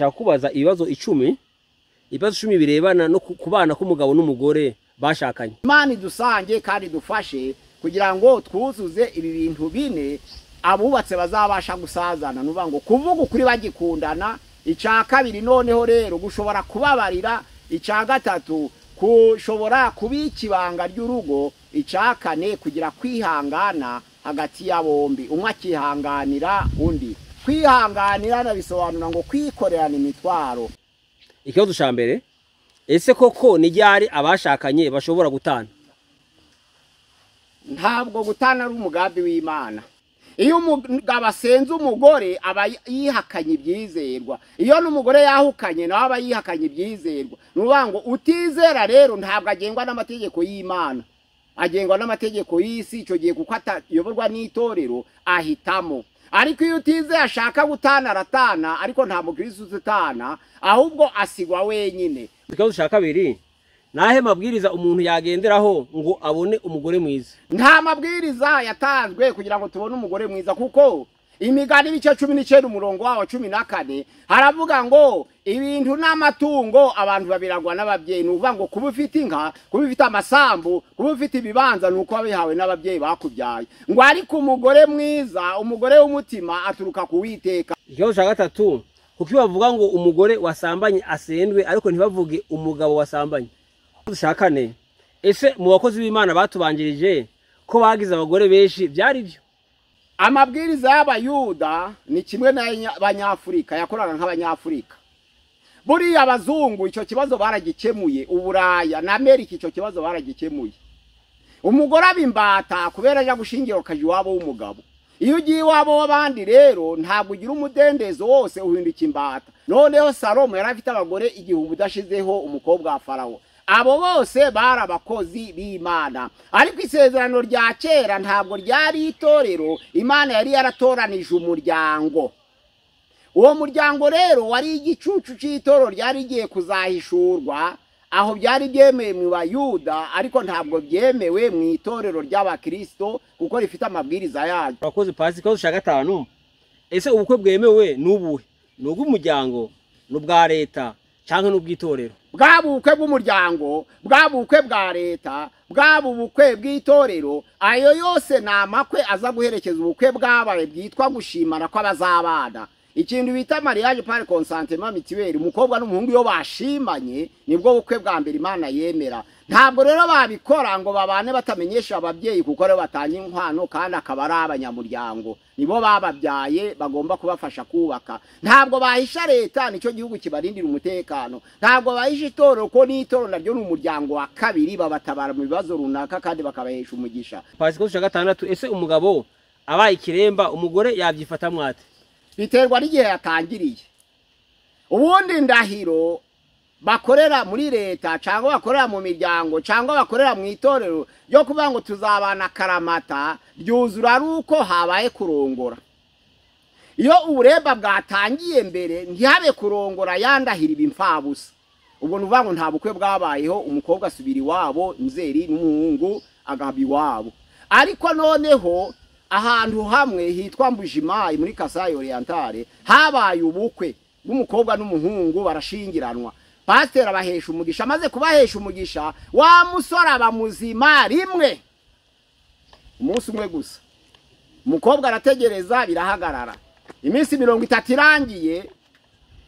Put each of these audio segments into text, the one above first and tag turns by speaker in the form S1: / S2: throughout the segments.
S1: ashaka kubaza ibibazo 10 birebana no kubana k'umugabo n'umugore bashakanye.
S2: Imana idusange kandi dufashe kugira ngo twuzuze ibi bintu bine abubatse bazabasha gusazana, nuvuga ngo kuvuga ukuri bagikundana. Icya kabiri noneho rero gushobora kubabarira. Icya gatatu kushobora kubika ibanga ry'urugo. Icya kane kugira kwihangana hagati ya bombi, umwe akihanganira undi. Kwihanganira nabisobanura ngo kwikorerana imitwaro.
S1: Ikibazo cya mbere, ese koko ni ryari abashakanye bashobora gutana?
S2: Ntabwo gutana ari umugambi w'Imana. Iyo umugabo asenze umugore aba yihakanye ibyizerwa. Iyo n'umugore yahukanye nawe aba yihakanye ibyizerwa. Nuvuga ngo utizera rero ntabwo agengwa n'amategeko y'Imana, agengwa n'amategeko y'isi. Icyo gihe kuko atayoborwa n'itorero ahitamo. Ariko iyo utizeye ashaka gutana aratana, ariko nta mukristo utana, ahubwo asigwa wenyine.
S1: Ikibazo cya kabiri, nahe mabwiriza umuntu yagenderaho ngo abone umugore mwiza?
S2: Nta mabwiriza yatanzwe kugira ngo tubone umugore mwiza, kuko Imigani ibice 19 umurongo wawo 14 haravuga ngo ibintu n'amatungo abantu babiragwa n'ababyeyi. Nuvuga ngo kuba ufite inka, kuba ufite amasambu, kuba ufite ibibanza nuko wabihawe n'ababyeyi bakubyaye. Ngo ariko umugore mwiza, umugore w'umutima aturuka ku Uwiteka.
S1: Ikibazo cya gatatu, kuko bavuga ngo umugore wasambanye asendwe ariko ntibavuge umugabo wasambanye. Ikibazo cya kane, ese mu bakozi b'Imana batubanjirije ko bagize abagore benshi byari byo?
S2: Amabwiriza y'Abayuda ni kimwe n'Abanyafurika, yakoraga nk'Abanyafurika. Buriya abazungu icyo kibazo baragikemuye, Uburaya na Amerika icyo kibazo baragikemuye. Umugore abimbata kubera aje gushingira kaje wabo w'umugabo. Iyo ugiye wabo w'abandi rero ntabwo ugira umudendezo wose, uhinduka imbata. Noneho Salomo yari afite abagore igihumbi udashizeho umukobwa wa Farawo. Abo bose bari abakozi b'Imana. Ariko isezerano rya kera ntabwo ryari itorero, Imana yari yaratoranije umuryango. Uwo muryango rero wari igicucu cy'itorero ryari giye kuzahishurwa, aho byari byemewe mu Bayuda ariko ntabwo byemewe mu itorero ry'Abakristo kuko rifite amabwiriza yayo.
S1: Abakozi pasi. Ikibazo cya gatanu, ese ubukwe bwemewe n'ubuhe? N'ubw'umuryango, n'ubwa leta cyangwa n'ubw'itorero?
S2: Bwabukwe bw'umuryango, bwabukwe bwa leta, bwabukwe bw'itorero, ayo yose namakwe aza guherekeza ubukwe bwabaye bwitwa gushimana kw'abazabana. Ikintu bita mariage par consentement mutuel, umukobwa n'umuhungu iyo bashimanye nibwo bukwe bwa mbere Imana yemera. Ntabwo rero babikora ngo babane batamenyesha ababyeyi kuko rero batanye inkwano kandi akaba ari abanyamuryango, nibo bababyaye bagomba kubafasha kubaka. Ntabwo bahisha leta, nicyo gihugu kibarindira umutekano. Ntabwo bahisha itorero ko n'itorero naryo n'umuryango wa kabiri, babatabara mu bibazo runaka kandi bakabahesha umugisha.
S1: Ikibazo cya gatandatu, ese umugabo abaye ikiremba umugore yabyifata mwate?
S2: Biterwa n'igihe yatangiriye. Ubundi ndahiro bakorera muri leta cyangwa bakorera mu miryango cyangwa bakorera mu itorero ryo kuvuga ngo tuzabana karamata ryuzura ari uko habaye kurongora. Iyo uburemba bwatangiye mbere ntihabe kurongora yandahira ibimfabusa, ubwo nuvuga ngo nta bukwe bwabayeho, umukobwa asubira iwabo, Nzeri n'umuhungu agaba iwabo. Ariko noneho ahantu hamwe hitwa Mbujimayi muri Kasai Orientale habaye ubukwe bw'umukobwa n'umuhungu barashingiranwa. Pastor abahesha umugisha, maze kubahesha umugisha wa musora bamuzima rimwe, umunsi umwe gusa. Umukobwa arategereza birahagarara. Iminsi 30 irangiye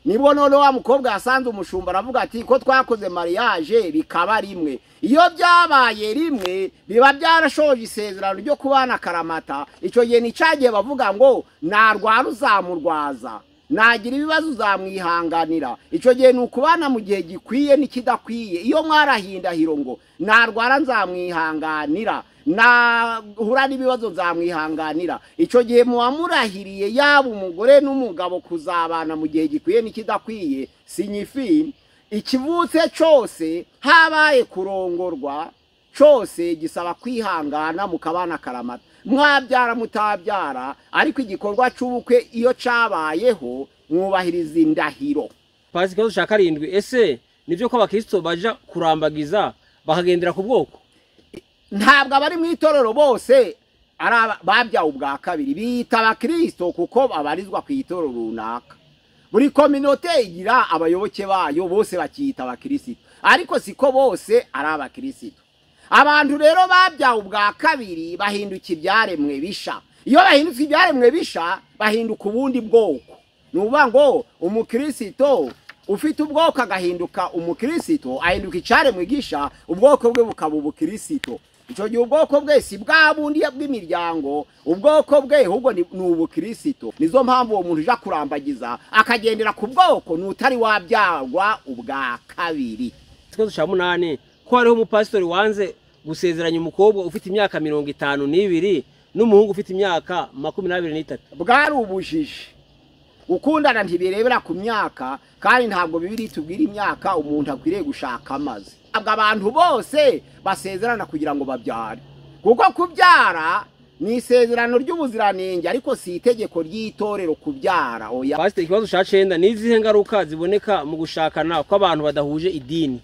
S2: nibwo none wa mukobwa yasanze umushumba aravuga ati ko twakoze mariage bikaba rimwe. Iyo byabaye rimwe biba byarashoje isezerano ryo kubana karamata. Icyo gihe nicagiye bavuga ngo narwara uzamurwaza, nagira ibibazo uzamwihanganira. Icyo gihe nukubana mu gihe gikwiye n'ikidakwiye. Iyo mwarahindahiro ngo narwara nzamwihanganira, nahura n'ibibazo nzamwihanganira, icyo gihe muwamurahiriye yaba umugore n'umugabo kuzabana mu gihe gikwiye n'ikidakwiye. Sinyifi ikivutse cyose habaye kurongorwa cyose gisaba kwihangana mukabana karamata. Mwabyara mutabyara, ariko igikorwa cy'ubukwe iyo cabayeho mwubahiriza indahiro.
S1: Pasi ikibazo cya karindwi, ese nibyo ko abakristo baja kurambagiza bakagendera ku bwoko?
S2: Ntabwo abari mu itorero bose ari babyawe ubwa kabiri bita abakristo kuko babarizwa ku itorero runaka. buri kominote igira abayoboke bayo bose bakiyita abakristo ariko siko bose ari abakristo abantu rero babyawe ubwa kabiri bahinduka ibyaremwe bisha iyo bahindutse ibyaremwe bisha bahinduka ubundi bwoko nuvuga ngo umukristo ufite ubwoko agahinduka umukristo ahinduka icyaremwe gisha ubwoko bwe bukaba ubukristo icyo gihe ubwoko bwe si bwa bundi bw'imiryango ubwoko bwe ahubwo ni ubukristo nizo mpamvu uwo muntu uja kurambagiza akagendera ku bwoko n'utari wabyagwa ubwa kabiri.
S1: Ikibazo cya 8 ko hariho umupasitori wanze gusezeranya umukobwa ufite imyaka 52 n'umuhungu ufite imyaka 23.
S2: Bwari ubujiji ukundana ntibirebera ku myaka kandi ntabwo bibiri tubwira imyaka umuntu akwiriye gushaka amazi. Abantu bose basezerana kugira ngo babyare kuko kubyara ni isezerano ry'ubuziranenge ariko si itegeko ry'itorero kubyara. Oya
S1: pastor, ikibazo cya 9 nizihe ngaruka ziboneka mu gushakana ko abantu badahuje idini?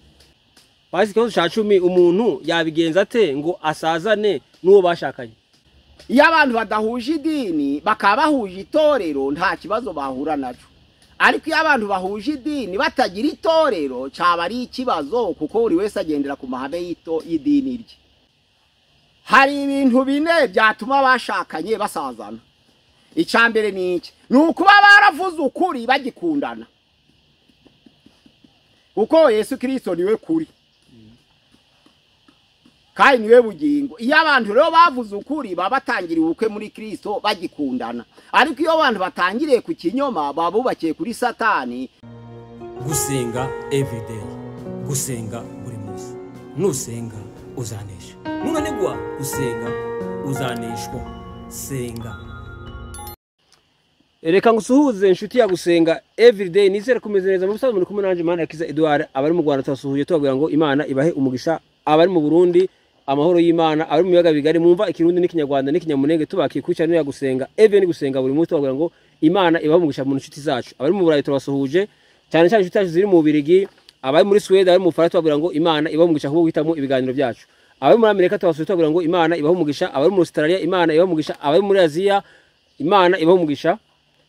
S1: Pastor, ikibazo cya 10 umuntu yabigenza ate ngo asazane n'uwo bashakanye?
S2: Iyo abantu badahuje idini bakaba bahuje itorero nta kibazo bahura naco ariko iyo abantu bahuje idini batagira itorero cyaba ari ikibazo kuko buri wese agendera ku mahame y'idini rye. Hari ibintu bine byatuma bashakanye basazana. Icambere ni iki? Nukuba baravuze ukuri bagikundana kuko Yesu Kristo niwe kuri kandi niwe bugingo. Iyo abantu rero bavuze ukuri baba batangiriye ubukwe muri Kristo bagikundana ariko iyo abantu batangiriye ku kinyoma babubakiye kuri Satani.
S3: Gusenga everyday, gusenga buri munsi. Nusenga uzanesha, nunanigwa gusenga uzaneshwa. Senga.
S1: Reka ngusuhuze inshuti ya gusenga everyday, nizere kumeze neza mu busanzwe muri kumwe nanje Imana Yakiza Edouard. Abari mu Rwanda twasuhuje tubabwira ngo Imana ibahe umugisha, abari mu Burundi amahoro y'Imana, abari mu biyaga bigari mwumva ikirundi n'ikinyarwanda n'ikinyamunenge tubakiye ku cyane ya gusenga even gusenga buri munsi tubabwira ngo Imana ibahe umugisha mu nshuti zacu. Abari mu Burayi turabasuhuje cyane cyane inshuti zacu ziri mu Birigi, abari muri Sweden, abari mu Faransa tubabwira ngo Imana ibahe umugisha kuko guhitamo ibiganiro byacu. Abari muri Amerika tubasuhuje tubabwira ngo Imana ibahe umugisha, abari muri Australia Imana ibahe umugisha, abari muri Aziya Imana ibahe umugisha.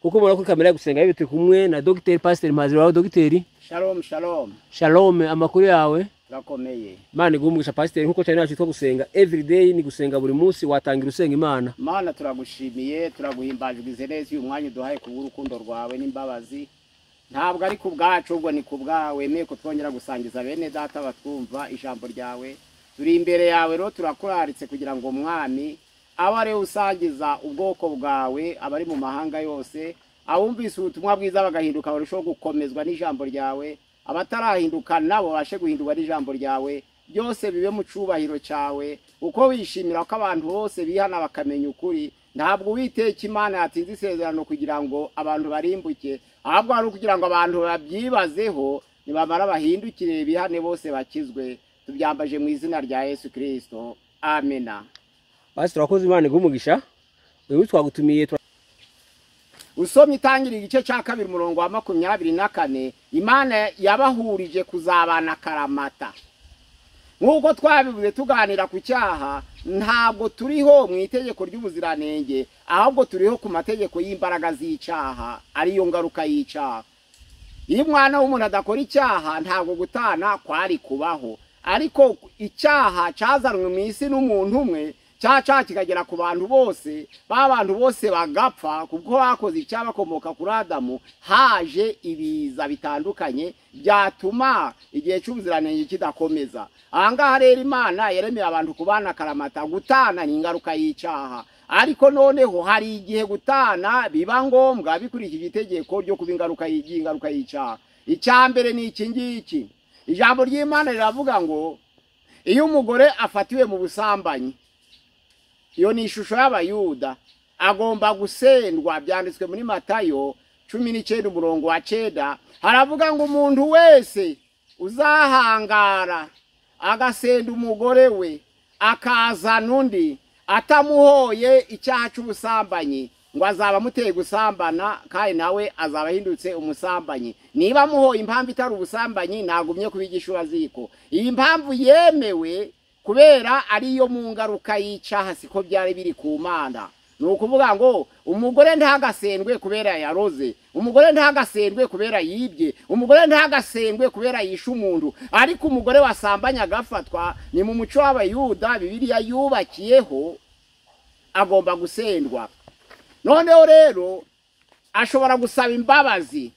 S1: Kuko mubona kuri kamera gusenga y'ibiti kumwe na Dr. Pastor Mazira wa Dr.
S2: Shalom shalom.
S1: Shalom, amakuru yawe
S2: Rakomeye.
S1: Imana igumugisha Pastor nkuko cyane nacu gusenga everyday ni gusenga buri munsi watangira usenga Imana.
S2: Mana turagushimiye turaguhimbajwe neza uyu mwanya duhaye ku urukundo rwawe n'imbabazi. Ntabwo ari ku bwacu ubwo ni ku bwawe meko twongera gusangiza bene data batwumva ijambo ryawe. Turi imbere yawe rero turakuraritse kugira ngo mwami abare usangiza ubwoko bwawe abari mu mahanga yose abumvise ubutumwa bwiza bagahinduka barushaho gukomezwa n'ijambo ryawe, abatarahinduka nabo bashe guhindurwa n'ijambo ryawe, byose bibe mu cubahiro cyawe uko wishimira ko abantu bose bihana bakamenya ukuri. Ntabwo Uwiteka Imana yatinze isezerano kugira ngo abantu barimbuke ahubwo ari kugira ngo abantu babyibazeho nibamara bahindukire bihane bose bakizwe. Tubyambaje mu izina rya Yesu Kristo, amena.
S1: Pastor wakoze Imana igumugisha, wewe twagutumiye
S2: usomye itangira igice cya 2 murongo wa 24 Imana yabahurije kuzabana karamata. Nkuko twabivuze tuganira ku cyaha, ntabwo turiho mu itegeko ry'ubuziranenge ahubwo turiho ku mategeko y'imbaraga z'icyaha ariyo ngaruka y'icyaha. Iyo umwana w'umuntu adakora icyaha ntabwo gutana kwari kubaho, ariko icyaha cyazanwe mu isi n'umuntu umwe cyaca kikagera ku bantu bose, abantu bose bagapfa kuko bakoze icyaha bakomoka kuri Adamu. Haje ibiza bitandukanye byatuma igihe cy'ubuziranenge kidakomeza. Ahangaha rero Imana yaremeye abantu kubana karamata. Gutana ni ingaruka y'icyaha ariko noneho hari igihe gutana biba ngombwa bikurikije itegeko ryo kuba ingaruka y'icyaha. Icyambere ni iki ngiki, ijambo ry'Imana riravuga ngo iyo umugore afatiwe mu busambanyi, iyo ni ishusho y'Abayuda, agomba gusendwa. Byanditswe muri Matayo 19 umurongo wa 9 haravuga ngo umuntu wese uzahangara agasenda umugore we akazana undi atamuhoye icyaha cy'ubusambanyi ngo azaba muteye gusambana kandi nawe azaba ahindutse umusambanyi. Niba muhoye impamvu itari ubusambanyi nagumye kubigisha ziko. Iyi mpamvu yemewe kubera ariyo mu ngaruka y'icyaha, siko byari biri ku Mana. nukuvuga ngo umugore ntagasendwe kubera yaroze, umugore ntagasendwe kubera yibye, umugore ntagasendwe kubera yisha umuntu, ariko umugore wasambanya agafatwa ni mu muco w'abayuda Bibiliya yubakiyeho agomba gusendwa. Noneho rero ashobora gusaba imbabazi,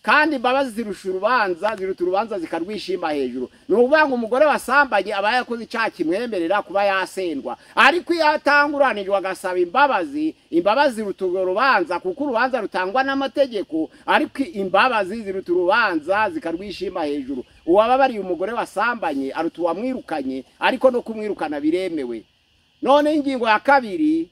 S2: kandi imbabazi zirusha urubanza zikarwishima hejuru. Nukuvuga ngo umugore wasambanye aba yakoze icyaha kimwemerera kuba yasendwa, ariko iyo atanguranijwe agasaba imbabazi ziruta urubanza, kuko urubanza rutangwa n'amategeko, ariko imbabazi ziruta urubanza zikarwishima hejuru. Uwababariye umugore wasambanye aruta uwamwirukanye, ariko no kumwirukana biremewe. None ingingo ya kabiri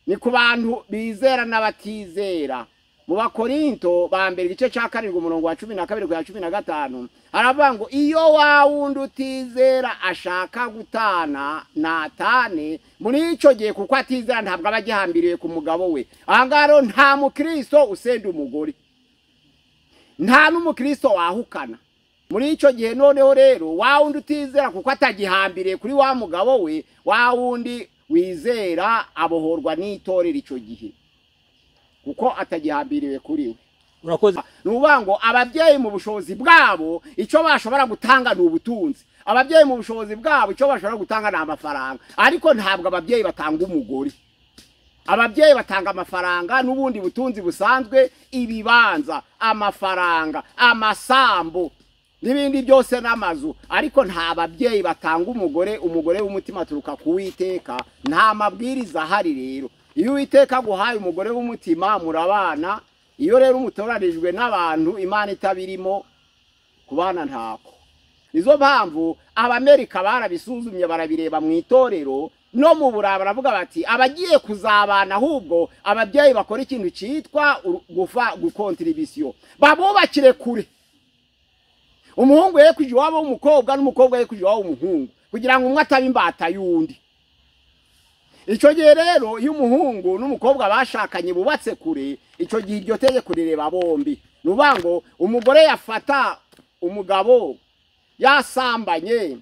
S2: ni ku bantu bizera n'abatizera. Mu Bakorinto ba mbere igice cya 7 umurongo wa 12 kugera 15 aravuga ngo iyo wawundi utizera ashaka gutana natane muri ico gihe, kuko atizera ntabwo aba agihambiriye ku mugabo we. Ahangaro nta mukristo usenda umugore, nta n'umukristo wahukana muri ico gihe. Noneho rero wawundi utizera kuko atagihambiriye kuri wa mugabo we, wawundi wizera abohorwa n'itorero ico gihe, kuko atagihambiriwe kuri we.
S1: Urakoze.
S2: Nuvuga ngo ababyeyi mu bushobozi bwabo icyo bashobora gutanga ni ubutunzi, ababyeyi mu bushobozi bwabo icyo bashobora gutanga ni amafaranga, ariko ntabwo ababyeyi batanga umugore. Ababyeyi batanga amafaranga n'ubundi butunzi busanzwe, ibibanza, amafaranga, amasambo n'ibindi byose n'amazu, ariko nta babyeyi batanga umugore. Umugore w'umutima aturuka ku Uwiteka, nta mabwiriza ahari rero. Iyo Uwiteka guhaye umugore w'umutima murabana, iyo rero umutoranijwe n'abantu Imana itabirimo, kubana ntako. Nizo mpamvu Abamerika barabisuzumye barabireba mu itorero no mu Burayi, baravuga bati abagiye kuzabana ahubwo ababyeyi bakora ikintu cyitwa gukontribisiyo, babubakire kure. Umuhungu ye kuje iwabo w'umukobwa n'umukobwa ye kuje iwabo w'umuhungu, kugira ngo umwe ataba imbata y'undi. Ico gihe rero iyo umuhungu n'umukobwa bashakanye bubatse kure, ico gihe iryo tegeko rireba bombi. Nuvuga ngo umugore yafata umugabo yasambanye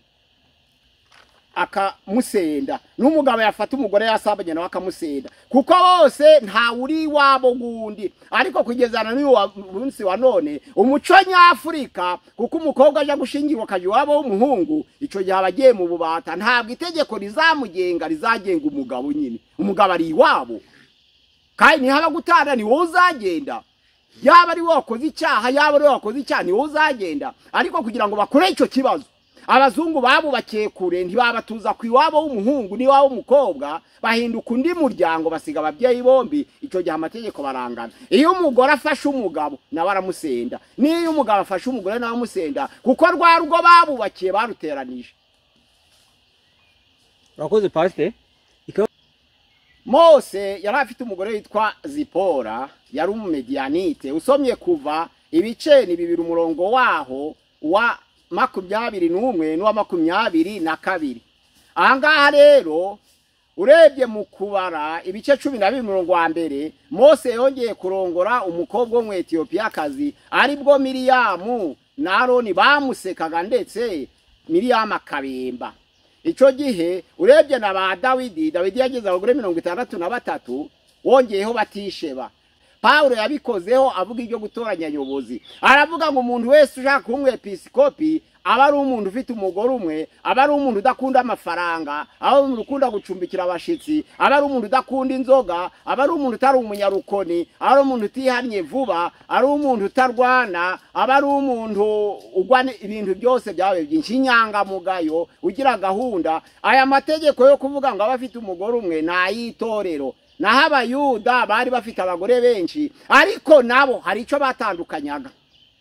S2: akamusenda, n'umugabo yafata umugore yasambanye nawe akamusenda, kuko bose nta uri wabo gundi. Ariko kugezana n'uyu munsi wa none umuco nyafurika, kuko umukobwa aje gushingirwa kaje wabo w'umuhungu, ico gihe abagiye mu bubata, ntabwo itegeko rizamugenga rizagenga umugabo nyine. Umugabo ari iwabo, kandi haba gutana ni wowe uzagenda. Yaba ari wakoze icyaha, yaba ari wakoze icyaha ni wowe uzagenda. Ariko kugira ngo bakore ico kibazo, abazungu babubakiye kure, ntibabatuza ku iwabo w'umuhungu ni wabo w'umukobwa, bahinduka undi muryango, basiga ababyeyi bombi. Ico gihe amategeko barangana. Iyo umugore afashe umugabo nawe aramusenda, niyo umugabo afashe umugore nawe amusenda, kuko rwa rugo babubakiye baruteranije.
S1: Urakoze Pastor.
S2: Mose yari afite umugore witwa Zipora, yari umumedianite. Usomye Kuva ibice ni 2 umurongo waho wa 21 n'uwa 22. Ahangaha rero urebye mu kubara ibice 12 umurongo wa mbere, Mose yongeye kurongora umukobwa wo mu Ethiopiyakazi, aribwo Miriyamu na Aroni bamusekaga, ndetse Miriyamu akabemba. Ico gihe urebye na ba Dawidi yagize abagore 63, wongeyeho Batisheba. Paulo yabikozeho avuga iryo gutoranya nyobozi, aravuga ngo umuntu wese ushaka kumwepiskopi aba ari umuntu ufite umugore umwe, aba ari umuntu udakunda amafaranga, aba ari umuntu ukunda gucumbikira abashitsi, aba ari umuntu udakunda inzoga, aba ari umuntu utari umunyarukoni, aba ari umuntu utihannye vuba, ari umuntu utarwana, aba ari umuntu ugwana ibintu byose byawe byinshi, inyangamugayo, ugira gahunda. Aya mategeko yo kuvuga ngo abafite umugore umwe na yitorero. Naho Abayuda bari bafite abagore benshi, ariko nabo hari ico batandukanyaga.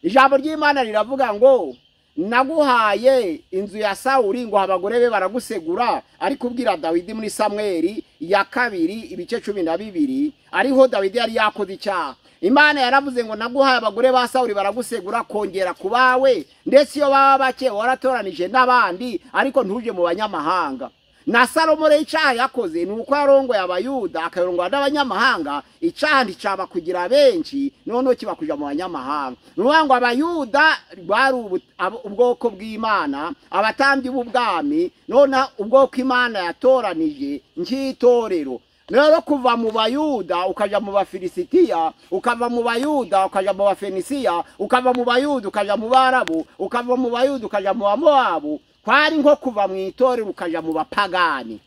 S2: Ijambo ry'Imana riravuga ngo naguhaye inzu ya Sawuli ngo abagore be baragusegura, ariko ubwira Dawidi muri Samweli ya 2 ibice 12 ariho Dawidi yari yakoze icyaha. Imana yaravuze ngo naguhaye abagore ba Sawuli baragusegura kongera kubawe, ndetse iyo baba bake waratoranije n'abandi, ariko ntuje mu banyamahanga. Na Salomo re icyaha yakoze nuko yarongoye Abayuda akarongoa n'abanyamahanga, icyaha nticaba kugira benshi, none kiba kuja mu banyamahanga. Nubango Abayuda bari ubwoko bw'Imana, abatambyi b'ubwami, none ubwoko Imana yatoranije nk'itorero. rero kuva mu bayuda ukaja mu bafilisitiya, ukava mu bayuda ukaja mu bafenisiya, ukava mu bayuda ukaja mu barabu, ukava mu bayuda ukaja mu bamowabu, kwari nko kuva mu itorero ukaja mu bapagani.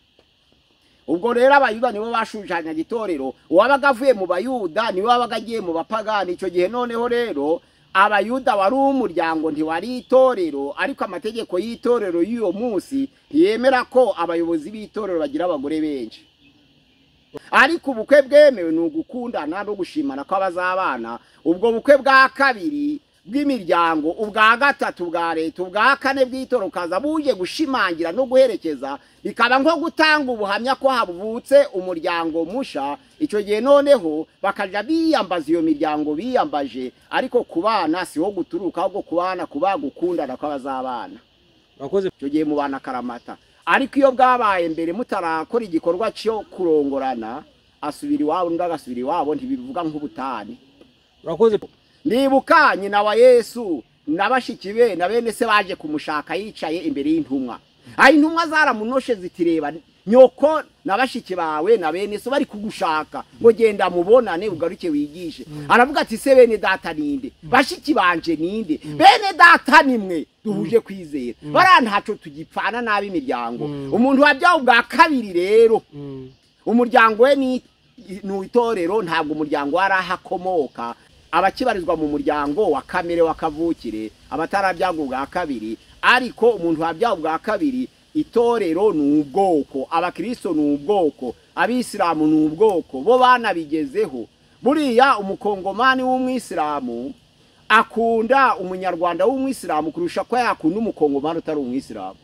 S2: Ubwo rero abayuda nibo bashushanya itorero, uwabaga avuye mu bayuda niwe wabaga agiye mu bapagani. Icyo gihe noneho rero abayuda wari umuryango ntiwari itorero, ariko amategeko y'itorero y'uyo munsi yemera ko abayobozi b'itorero bagira abagore benshi. Ariko ubukwe bwemewe ni ugukundana no gushimana kw'abazabana. Ubwo bukwe bwa kabiri bw'imiryango, ubwa gatatu bwa leta, ubwa kane bw'itorero kaza buje gushimangira no guherekeza, bikaba nko gutanga ubuhamya ko havutse umuryango musha. Icyo gihe noneho bakaja biyambaza iyo miryango biyambaje, ariko kubana siho guturuka, ahubwo kubana kuba gukundana kw'abazabana. Icyo gihe mu bana karamata. Ariko iyo bwabaye mbere mutarakora igikorwa cyo kurongorana, asubira iwabo ndagasubira iwabo, ntibivuga nk'ubutani.
S1: Urakoze.
S2: Nibuka nyina wa Yesu nabashiki be na bene se baje kumushaka yicaye imbere y'intumwa. Intumwa zaramunoshe zitireba nyoko nabashiki bawe na bene so bari kugushaka ngo genda mubonane ugaruke wigishe. Aravuga ati se bene data ninde, bashiki banje ninde? Bene data nimwe duhuje kwizera, barantaco tugipfana nabi imiryango. Umuntu wabyaho bwa kabiri rero umuryango we ni itorero, ntabwo umuryango warahakomoka. Abakibarizwa mu muryango wa kamere wa kavukire, abatarabyago bwa kabiri. Ariko umuntu wabyaho bwa kabiri, itorero ni ubwoko, abakristo ni ubwoko, abisilamu ni ubwoko, bo banabigezeho. Buriya umukongomani w'umwisilamu akunda umunyarwanda w'umwisilamu kurusha ko yakunda umukongomani utari umwisilamu.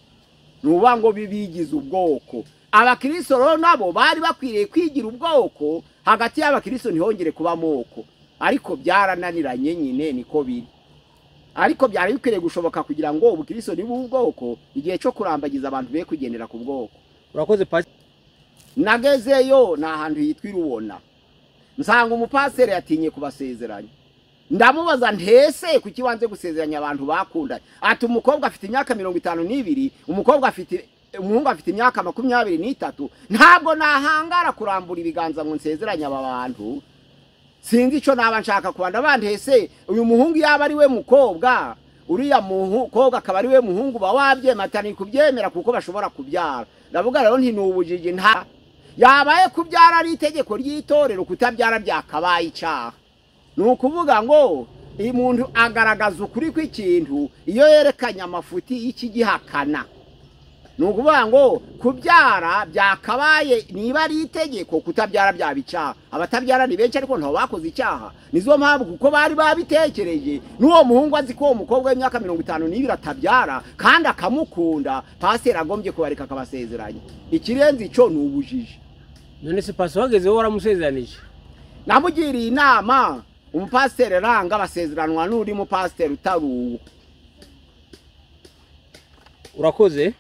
S2: Nuba ngo bibigize ubwoko. Abakristo rero nabo bari bakwiriye kwigira ubwoko, hagati y'abakristo ntihongere kuba amoko. Ariko byarananiranye nyine niko biri. Ariko byari bikwiriye gushoboka kugira ngo ubukristo ni ubwoko, igihe cyo kurambagiza abantu be kugendera ku bwoko.
S1: Urakoze pasi.
S2: Nagezeyo na ahantu yitwa Irubona, nsanga umupaseri yatinye kubasezeranya. Ndamubaza ntese kuki wanze gusezeranya abantu bakundanye? Ati umukobwa afite imyaka 52, umuhungu afite imyaka 23, ntabwo nahangara kurambura ibiganza ngo nsezeranya aba bantu. Sinzi ico naba nshaka kubanda bandese uyu muhungu yaba ari we mukobwa, uriya mukobwa akaba ari we muhungu bawabye matani kubyemera kuko bashobora kubyara. Ndavuga rero nti nubujije nta yabaye kubyara ari itegeko ry'itorero, kutabyara byakabaye icyaha. Nukuvuga ngo umuntu agaragaza ukuri kw'ikintu iyo yerekanye amafuti y'ikigihakana. Nukuvuga ngo kubyara byakabaye niba ari itegeko, kutabyara byabicaha. Abatabyara ni benshi ariko ntaho bakoze icyaha. Nizo mpamvu kuko bari babitekereje n'uwo muhungu azi ko umukobwa w'imyaka 52 atabyara kandi akamukunda, paseri agombye kubareka akabasezeranya. Ikirenze ico nubujije.
S1: None se pasi wageze waramusezeranije?
S2: Namugiriye inama umupaseri ranga basezeranwa n'uri mu paseri utaruwo.
S1: Urakoze.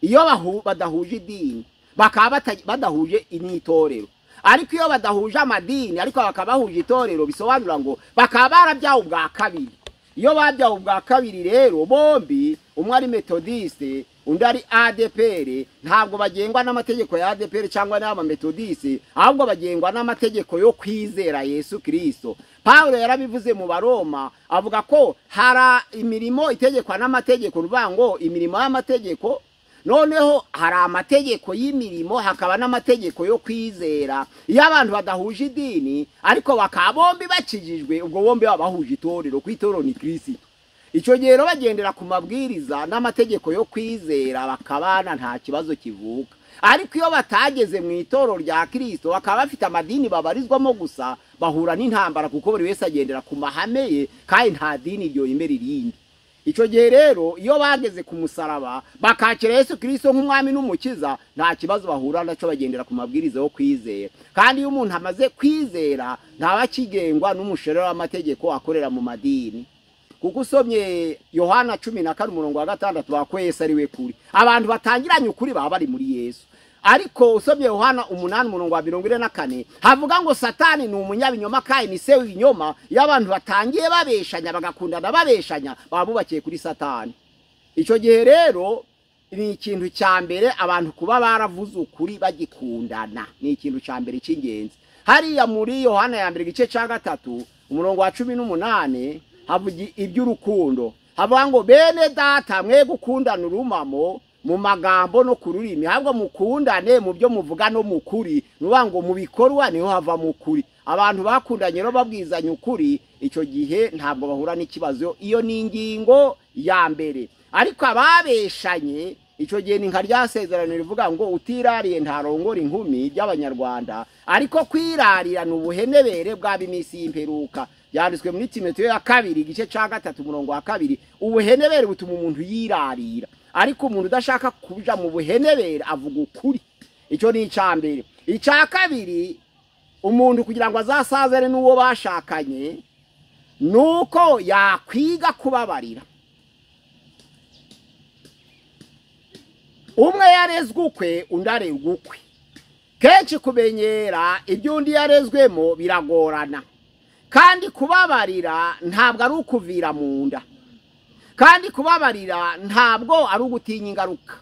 S2: Iyo badahuje idini bakaba badahuje initorero, ariko iyo badahuje amadini ariko bakaba bahuje itorero, bisobanura ngo bakaba barabyaho ubwa kabiri. Iyo babyaho ubwa kabiri rero bombi, umwe ari metodiste undi ari ADPR, ntabwo bagengwa n'amategeko ya ADPR cyangwa n'ama metodiste, ahubwo bagengwa n'amategeko yo kwizera Yesu Kristo. Paulo yarabivuze mu Baroma avuga ko hara imirimo itegekwa n'amategeko, ruvuga ngo imirimo y'amategeko, noneho hari amategeko y'imirimo hakaba n'amategeko yo kwizera. Iyo abantu badahuje idini ariko bakabombi bakijijwe, ubwo bombi babahuje itorero, kwitorero ni Kristo. Icyo gihe bagendera ku mabwiriza n'amategeko yo kwizera bakabana nta kibazo kivuka. Ariko iyo batageze mu itorero rya Kristo bakaba bafite amadini babarizwamo gusa, bahura n'intambara kuko buri wese agendera ku mahame ye kandi nta dini ryo imera irindi. Icyo gihe rero iyo bageze ku musaraba bakakira Yesu Kristo nk'umwami n'umukiza, nta kibazo bahura naco, bagendera ku mabwiriza yo kwizera. Kandi iyo umuntu amaze kwizera ntabakigengwa n'umushorera w'amategeko akorera mu madini. Kuko usomye Yohana 14:6 bako Yesu ari we kuri. Abantu batangiranye ukuri baba bari muri Yesu. Ariko usomye Yohana 8:24 havuga ngo Satani ni umunyabinyoma kandi ni se w'ibinyoma. Iyo abantu batangiye babeshanya bagakundana babeshanya, babubakiye kuri Satani. Icyo gihe rero ni ikintu cya mbere abantu kuba baravuze ukuri bagikundana ni ikintu cya mbere cy'ingenzi. Hariya muri Yohana ya mbere igice cya 3 umurongo wa 18 havuga iby'urukundo, havuga ngo bene data mwe gukundana urumamo mu magambo no ku rurimi, ahubwo mukundane mu byo muvuga no mu kuri, nuvuga ngo mu bikorwa niho hava mu kuri. Abantu bakundanye rero babwizanya ukuri, icyo gihe ntabwo bahura n'ikibazo. Iyo ni ingingo ya mbere. Ariko ababeshanye icyo gihe ni nka ryasezerano rivuga ngo utirariye ntarongora inkumi by'Abanyarwanda, ariko kwirarira ni ubuhenebere bw'ab'iminsi y'imperuka. Yanditswe muri Timoteyo ya 2 igice cya 3 umurongo wa 2. Ubuhenebere butuma umuntu yirarira, ariko umuntu udashaka kuja mu buhenebere avuga ukuri. Icyo ni icambere. Icya kabiri, umuntu kugira ngo azasazere n'uwo bashakanye nuko yakwiga kubabarira. Umwe yarezwe ukwe undi arezwe ukwe. Kenshi kumenyera ibyo undi yarezwemo biragorana, kandi kubabarira ntabwo ari ukuvira mu nda, kandi kubabarira ntabwo ari ugutinya ingaruka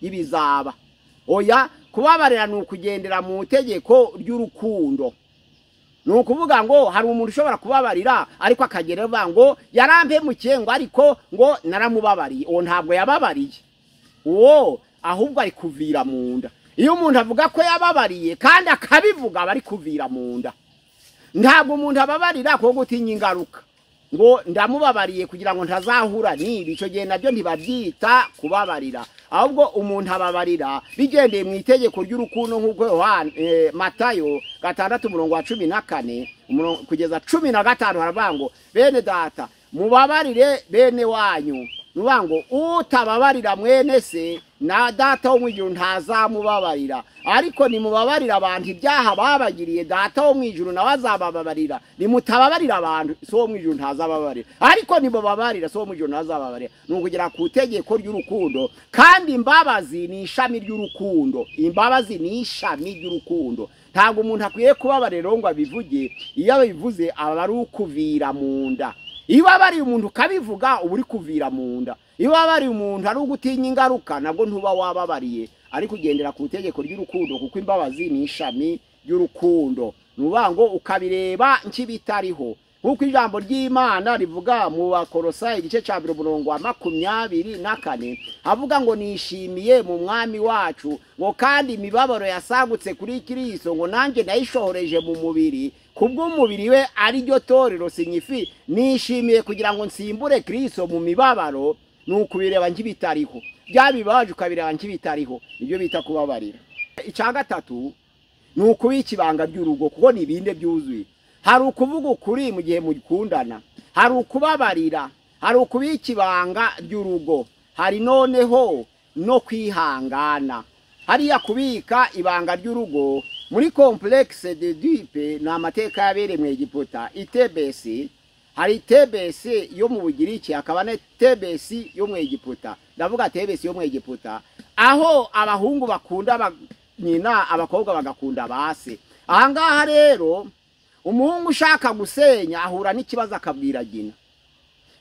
S2: y'ibizaba. Oya, kubabarira ni ukugendera mu tegeko ry'urukundo. Ni ukuvuga ngo hari umuntu ushobora kubabarira ariko akagera avuga ngo yarampemukiye ngo ariko ngo naramubabariye. Uwo ntabwo yababariye, uwo ahubwo ari kuvira mu nda. Iyo umuntu avuga ko yababariye kandi akabivuga bari kuvira mu nda, ntabwo umuntu ababarira ko gutinya ingaruka ngo ndamubabariye kugira ngo ntazahura n'ibi. Icyo gihe nabyo ntibabyita kubabarira, ahubwo umuntu ababarira bigendeye mu itegeko ry'urukundo nk'uko Matayo 6 umurongo wa 14 kugeza 15 haravuga ngo bene data mubabarire bene wanyu. Nuvuga ngo utababarira mwene se na data wo mu ijuru ntazamubabarira, ariko nimubabarira abantu ibyaha babagiriye, data wo mu ijuru nawe azabababarira. Nimutababarira abantu, so wo mu ijuru ntazababarira, ariko nimubabarira so wo mu ijuru ntazababarira. Ni ukugera ku itegeko ry'urukundo, kandi imbabazi ni ishami ry'urukundo. Imbabazi ni ishami ry'urukundo. Ntabwo umuntu akwiye kubabarira ngo abivuge. Iyo abivuze aba ari ukuvira mu nda. Iyo abari umuntu kabivuga uburi kuvira mu nda. Iyo abari umuntu ari ugutinya ingaruka nabwo ntuba wababariye, ariko ugendera ku itegeko ry'urukundo, kuko imbabazi ni ishami ry'urukundo. Nuvuga ngo ukabireba nk'ibitariho, nkuko ijambo ry'Imana rivuga mu Bakolosayi igice cya 1 umurongo wa 24 havuga ngo nishimiye mu mwami wacu ngo kandi imibabaro yasagutse kuri Kristo ngo nanjye nayishohoreje mu mubiri, kubwo umubiri we ari ryo torero sinyifi. Nishimiye kugira ngo nsimbure Kristo mu mibabaro. Nukubireba nk'ibitariho, byabibaje ukabireba nk'ibitariho, ibyo bita kubabarira. Icya gatatu ni ukubika ibanga ry'urugo, kuko ni ibinde byuzuye. Hari ukuvuga ukuri mu gihe mukundana, hari ukubabarira, hari ukubika ibanga ry'urugo, hari noneho no kwihangana. Hariya kubika ibanga ry'urugo muri complexe de Dupe ni amateka yabereye mu Egiputa. Itebesi, hari Tebesi yo mu Bugiriki, hakaba na Tebesi yo mu Egiputa. Ndavuga Tebesi yo mu Egiputa aho abahungu bakunda nyina, abakobwa bagakunda base. Ahangaha rero umuhungu ushaka gusenya ahura n'ikibazo akabwira nyina,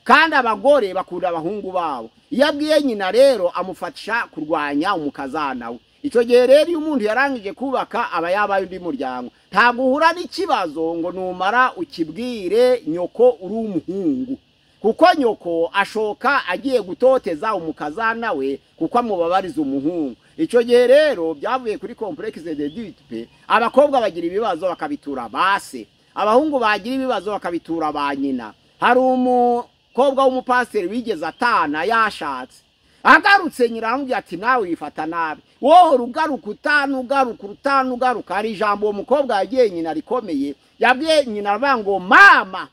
S2: kandi abagore bakunda abahungu babo. Iyo abwiye nyina rero amufatisha kurwanya umukazana we. Icyo gihe rero iyo umuntu yarangije kubaka aba yabaye undi muryango. Ntabwo uhura n'ikibazo ngo numara ukibwire nyoko uri umuhungu, kuko nyoko ashoka agiye gutoteza umukazana we kuko amubabariza umuhungu. Icyo gihe rero byavuye kuri complexe de Dupe, abakobwa bagira ibibazo bakabitura base, abahungu bagira ibibazo bakabitura ba nyina. Hari umukobwa w'umupasiteri wigeze atana yashatse, agarutse nyina aramubwira ati nawe wifata nabi, wowe rugaruka ugaruka. Hari ijambo uwo mukobwa yagiye nyina rikomeye, yabwiye nyina aravuga ngo mama,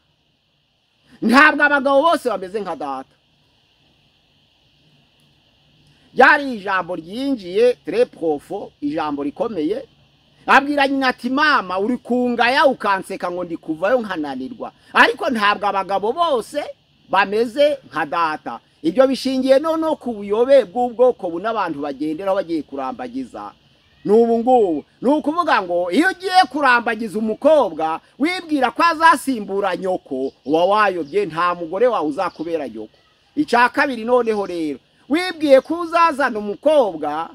S2: ntabwo abagabo bose bameze nka data. Yari ijambo ryinjiye très profond, ijambo rikomeye. Abwira nyina ati mama uri kungaya ukanseka ngo ndi kuvayo nkananirwa, ariko ntabwo abagabo bose bameze nka data. Ibyo bishingiye no ku buyobe bw'ubwoko n'abantu bagenderaho bagiye kurambagiza. N'ubu ngubu ni ukuvuga ngo iyo ugiye kurambagiza umukobwa wibwira ko azasimbura nyoko, uba wayobye, nta mugore wawe uzakubera nyoko. Icya kabiri noneho rero, wibwiye ko uzazana umukobwa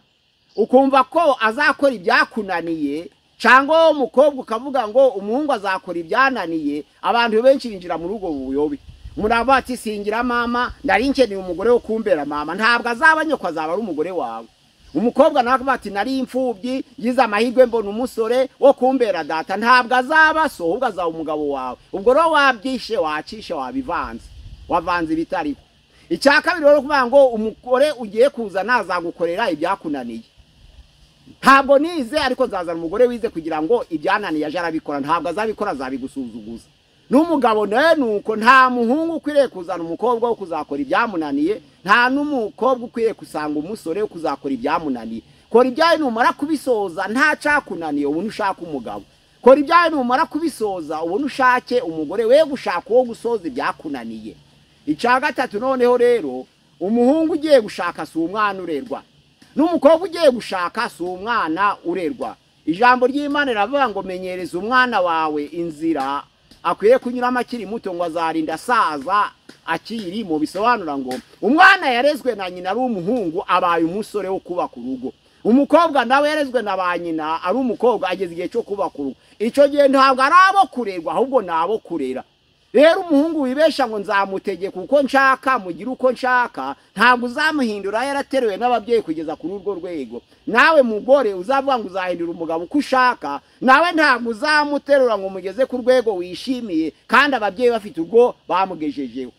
S2: ukumva ko azakora ibyakunaniye cyangwa wowe umukobwa ukavuga ngo umuhungu azakora ibyananiye, abantu benshi binjira muri ubwo buyobe. Muravuga ati singira mama, nari nkeneye umugore wo kumbera mama. Ntabwo azaba nyoko, azaba ari umugore wawe. Umukobwa nawe akavuga ati nari imfubyi, yize amahirwe mbona umusore wo kumbera data. Ntabwo azaba so, ahubwo azaba umugabo wawe. Ubwo rero wabyishe, wacishe, wabivanze, wavanze ibitariko. Icya kabiri rero kuvuga ngo umugore ugiye kuza nazagukorera ibyakunaniye. Ntabwo nize ariko nzazana umugore wize kugira ngo ibyananiye aje arabikora. Ntabwo azabikora, azabigusuzuguza. N'umugabo nawe nuko nta muhungu ukwiriye kuzana umukobwa wo kuzakora ibyamunaniye, nta n'umukobwa ukwiriye kusanga umusore wo kuzakora ibyamunaniye. Kora ibyawe numara kubisoza nta cakunaniye ubone ushaka umugabo. Kora ibyawe numara kubisoza ubone ushake umugore, we gushaka uwo gusoza ibyakunaniye. Icya gatatu noneho rero, umuhungu ugiye gushaka si umwana urerwa, n'umukobwa ugiye gushaka si umwana urerwa. Ijambo ry'Imana riravuga ngo menyereza umwana wawe inzira akwiye kunyuramo akiri muto ngo azarinda asaza akiri mu. Bisobanura ngo umwana yarezwe na nyina ari umuhungu abaye umusore wo kubaka urugo, umukobwa nawe yarezwe na ba nyina ari umukobwa ageze igihe cyo kubaka urugo. Icyo gihe ntabwo ari abo kurerwa, ahubwo ni abo kurera. Rero umuhungu wibesha ngo nzamutegeka uko nshaka, mugira uko nshaka, ntabwo uzamuhindura yarateruwe n'ababyeyi kugeza kuri urwo rwego. Nawe mugore uzavuga ngo uzahindura umugabo uko ushaka, nawe ntabwo uzamuterura ngo mugeze ku rwego wishimiye kandi ababyeyi bafite urwo bamugejejeho.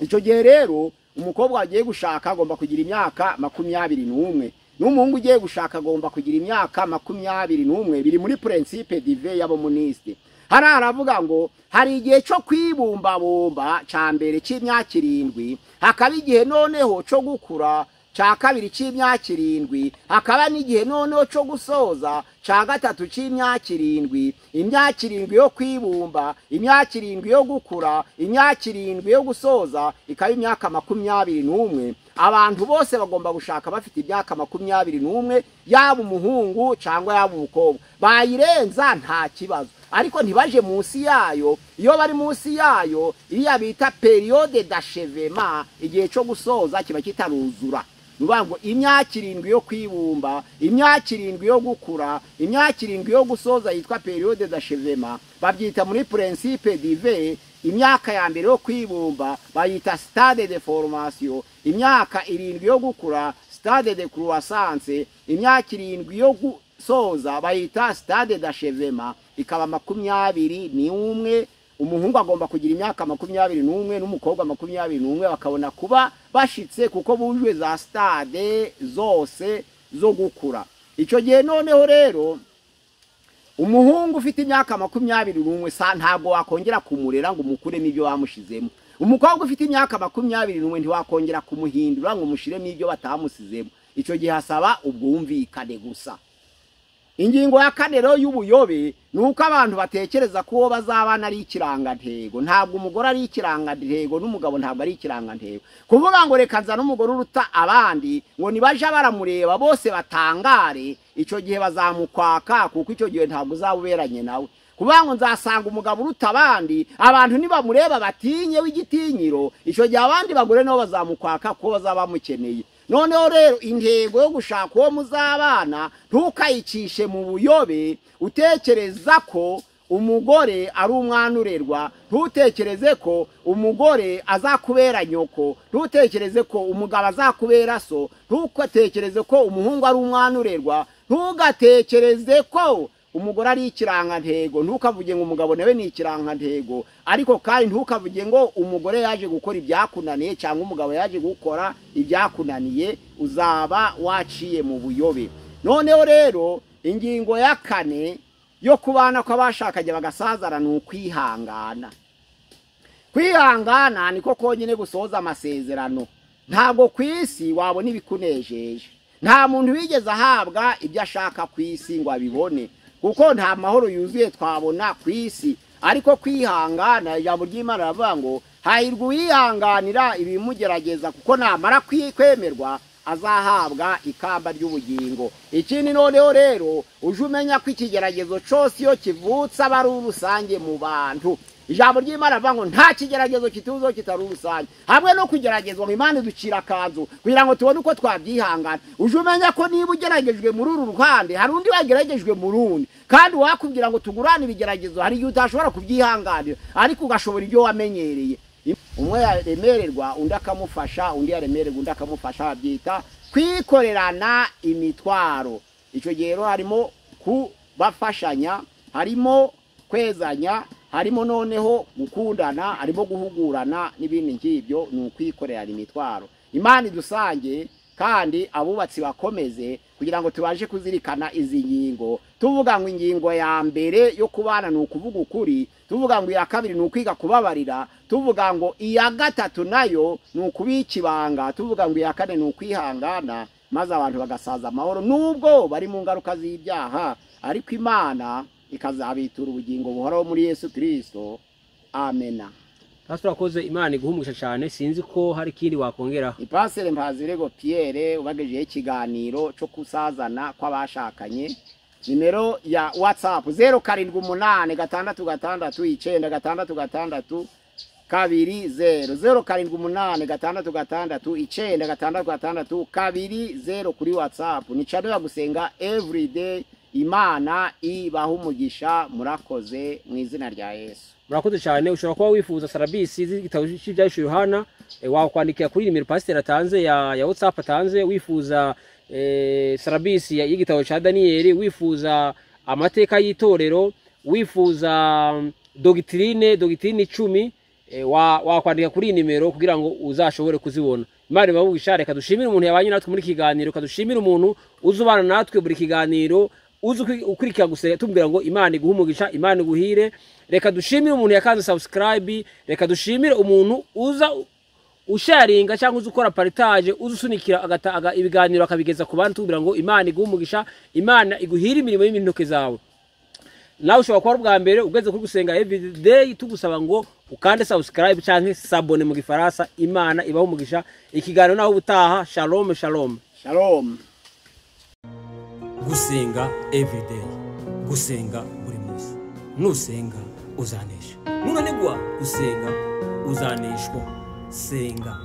S2: Icyo gihe rero umukobwa wagiye gushaka agomba kugira imyaka 21, n'umuhungu ugiye gushaka agomba kugira imyaka 21. Biri muri principe divin y'abomuniste. Hari aravuga ngo hari igihe cyo kwibumbabumba cya mbere cy'imyaka 7, hakaba igihe noneho cyo gukura cya kabiri cy'imyaka 7, hakaba n'igihe noneho cyo gusoza cya gatatu cy'imyaka 7. Imyaka 7 yo kwibumba, imyaka 7 yo gukura, imyaka 7 yo gusoza, ikaba imyaka 21. Abantu bose bagomba gushaka bafite imyaka 21, yaba umuhungu cyangwa yaba umukobwa. Bayirenza nta kibazo, ariko ntibaje munsi yayo. Iyo bari munsi yayo, iriya bita periode d'achèvement, igihe cyo gusoza kiba kitaruzura. Nuvuga ngo imyaka 7 yo kwibumba, imyaka 7 yo gukura, imyaka 7 yo gusoza yitwa periode d'achèvement. Babyita muri principe divin. Imyaka ya mbere yo kwibumba bayita stade de formation, imyaka 7 yo gukura stade de croissance, imyaka 7 yo gusoza bayita stade d'achèvement, ikaba 21. Umuhungu agomba kugira imyaka 21 n'umukobwa 21, bakabona kuba bashitse kuko bujwe za stade zose zo gukura. Icyo gihe noneho rero umuhungu ufite imyaka 21 ntabwo wakongera kumurera ngo umukuremo ibyo bamushizemo. Umukobwa ufite imyaka 21 ntiwakongera kumuhindura ngo umushiremo ibyo batamusizemo. Icyo gihe hasaba ubwumvikane gusa. Ingingo ya 4 rero y'ubuyobe nuko abantu batekereza ko uwo bazabana ari ikirangantego. Ntabwo umugore ari ikirangantego n'umugabo ntabwo ari ikirangantego. Kuvuga ngo reka nza n'umugore uruta abandi ngo nibaje baramureba bose batangare, icyo gihe bazamukwaka kuko icyo gihe ntabwo uzabuberanye nawe. Kuvuga ngo nzasanga umugabo uruta abandi, abantu nibamureba batinye w'igitinyiro, icyo gihe abandi bagore nabo bazamukwaka kuko bazaba bamukeneye. Noneho rero intego yo gushaka uwo muzabana ntukayicishe mu buyobe, utekereza ko umugore ari umwana urerwa, ntutekereze ko umugore azakubera nyoko, ntutekereze ko umugabo azakubera so, ntutekereze ko umuhungu ari umwana urerwa, ntugatekereze ko umugore ari ikirangantego. Ntukavuge ngo umugabo nawe ni ikirangantego, ariko kandi ntukavuge ngo umugore yaje gukora ibyakunaniye cyangwa umugabo yaje gukora ibyakunaniye. Uzaba waciye mu buyobe. Noneho rero ingingo ya 4 yo kubana kw'abashakanye bagasazara ni ukwihangana. Kwihangana niko konyine gusoza amasezerano. Ntabwo kwisi wabona ibikunejeje. Nta muntu wigeze ahabwa ibyo ashaka kwisi ngo abibone, kuko nta mahoro yuzuye twabona kwisi. Ariko kwihangana, ijambo ry'Imana ravuga ngo hahirwa uwihanganira ibimugerageza, kuko namara kwemerwa azahabwa ikamba ry'ubugingo. Ikindi noneho rero uje umenya ko ikigeragezo cyose iyo kivutse aba ari rusange mu bantu. ijambo ry'Imana avuga ngo nta kigeragezo kituzo kitari urusange hamwe no kugeragezwa ngo Imana iducira akanzu kugira ngo tubone uko twabyihangana uje umenya ko niba ugeragejwe muri uru ruhande hari undi wageragejwe mu rundi kandi wakubwira ngo tugurane ibigeragezo hari igihe utashobora kubyihanganira ariko ugashobora ibyo wamenyereye umwe yaremererwa undi akamufasha undi yaremererwa undi akamufasha babyita kwikorerana imitwaro icyo gihe rero harimo kubafashanya harimo kwezanya harimo noneho gukundana harimo guhugurana n'ibindi nk'ibyo ni ukwikorerana imitwaro Imana idusange kandi abubatsi bakomeze kugira ngo tubashe kuzirikana izi ngingo tuvuga ngo ingingo ya mbere yo kubana ni ukuvuga ukuri tuvuga ngo iya kabiri ni ukwiga kubabarira tuvuga ngo iya gatatu nayo ni ukubika ibanga tuvuga ngo iya kane ni ukwihangana maze abantu bagasaza amahoro nubwo bari mu ngaruka z'ibyaha ariko Imana ikazabitura ubugingo buhoraho muri Yesu Kristo amena.
S1: Pastor akoze Imana iguhumugisha cyane sinzi ko hari kindi wakongera.
S2: Pastor Mpazirego Pierre ubagejeje ikiganiro cyo kusazana kw'abashakanye nimero ya WhatsApp 0786669666 0786669666 kuri WhatsApp ni channel ya gusenga everyday. Imana ibaha umugisha murakoze mu izina rya Yesu.
S1: Murakoze cyane ushobora kuba wifuza sarabisi z'igitabo cy'ibyahishe Yohana wakwandikira kuri nimero pastor atanze ya WhatsApp atanze wifuza sarabisi y'igitabo cya Daniel wifuza amateka y'itorero wifuza doctrine 10 wakwandika kuri nimero kugira ngo uzashobore kuzibona. Imana ibabugisha reka dushimire umuntu yabanye natwe muri kiganiro kadushimire umuntu uzubana natwe buri kiganiro ukurikira gusenga tumbira ngo Imana iguhumugisha Imana iguhire reka dushimire umuntu yakanze subscribe reka dushimire umuntu uza usharinga cyangwa uzukora partage uzusunikira agataga ibiganiro akabigeza ku bantu tumbira ngo Imana iguhumugisha Imana iguhire imirimo y'intoke zawe nawe ushobora kuba bwa mbere ugeze kuri gusenga everyday tugusaba ngo ukande subscribe cyangwa s'abone mu gifaransa Imana ibahumugisha ikiganiro naho ubutaha shalom shalom
S2: shalom.
S3: Gusenga everyday gusenga buri munsi nusenga uzanesha nunanigwa gusenga uzaneshwa senga